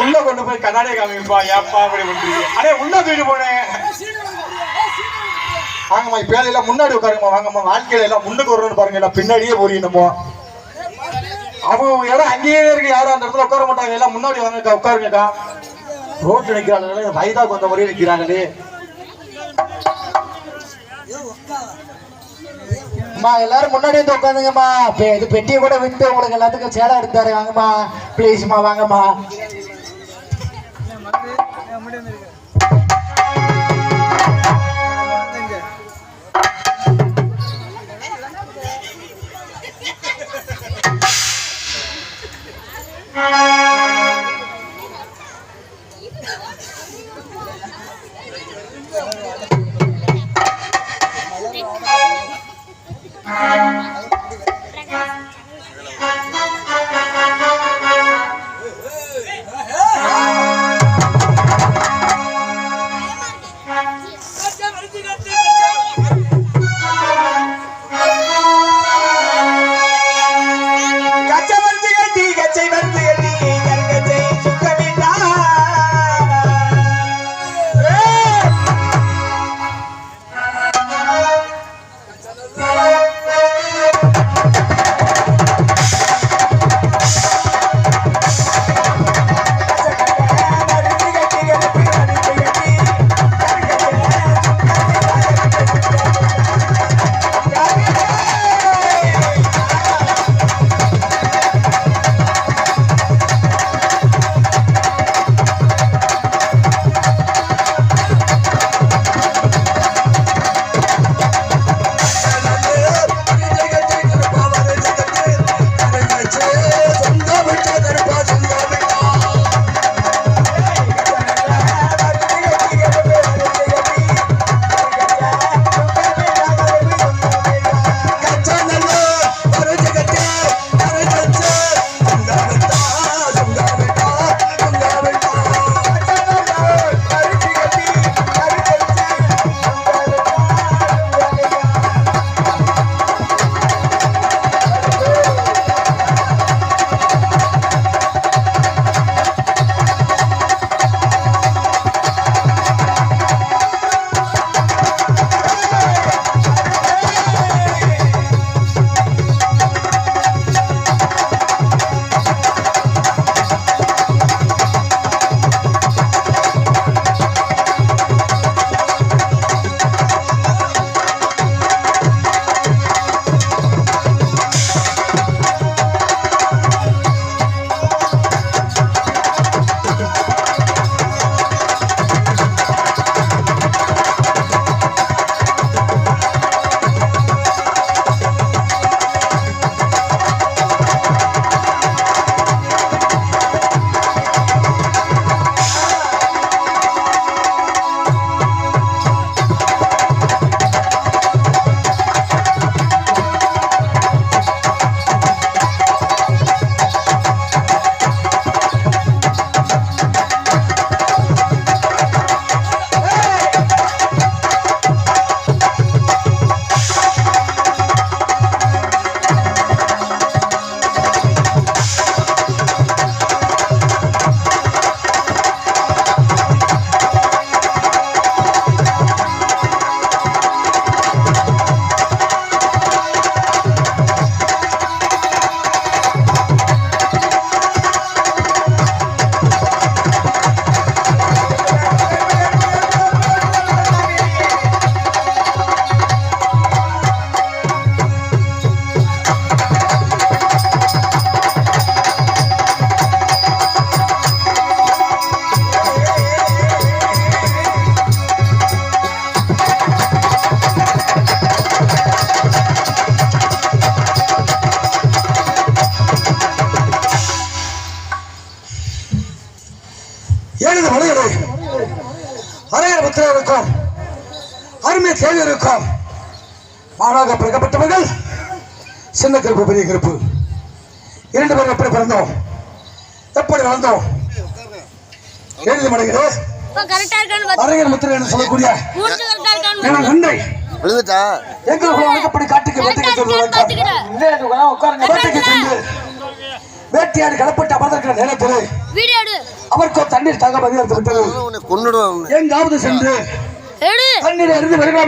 உள்ள கொண்டு போய் கண்ணாடியை காமிப்பா. ஏப்பா அப்படி பண்றீங்க? அடே உள்ள தூக்கிட்டு போனேன். வாங்கம்மா இப்ப எல்லாம் முன்னாடி உட்காருங்கம்மா. வாங்கம்மா வாழ்க்கையில எல்லாம் முன்னுக்கு வரணும்னு பாருங்க. எல்லாம் பின்னாடியே போறீங்கம்மா. அவங்க இடம் அங்கேயே இருக்கு. யாரும் அந்த இடத்துல உட்கார மாட்டாங்க. எல்லாம் முன்னாடி வாங்கக்கா, உட்காருங்கக்கா. ரோட்ல நிக்கிறாங்க, வயதாக வந்த முறையே நிக்கிறாங்களே. அம்மா எல்லாரும் முன்னாடி வந்து உட்காந்துங்கம்மா. இது பெட்டியை கூட விட்டு உங்களுக்கு எல்லாத்துக்கும் சேலை எடுத்தாரு. வாங்கம்மா பிளீஸ்மா, வாங்கம்மா. இருக்கும் அருமை தேவை இருக்கும். மாணவராக பிறக்கப்பட்டவர்கள் சின்ன கருப்பு பெரிய கருப்பு இரண்டு பேரும் எப்படி பிறந்தோம், எப்படி வளர்ந்தோம், எழுதி மடைகிறேன் அரங்கர் முத்திரை என்று சொல்லக்கூடிய நன்மை எங்களுக்கு வழக்கப்படி காட்டுக்கு வேட்டைக்கு சென்று வேட்டையாடி கடப்பட்டு அமர்ந்திருக்கிற நேரத்தில் அவருக்கோ தண்ணீர் தாகம் அதிகரித்து விட்டது. எங்காவது சென்று தண்ணீரை இருந்து வருகிறோம்.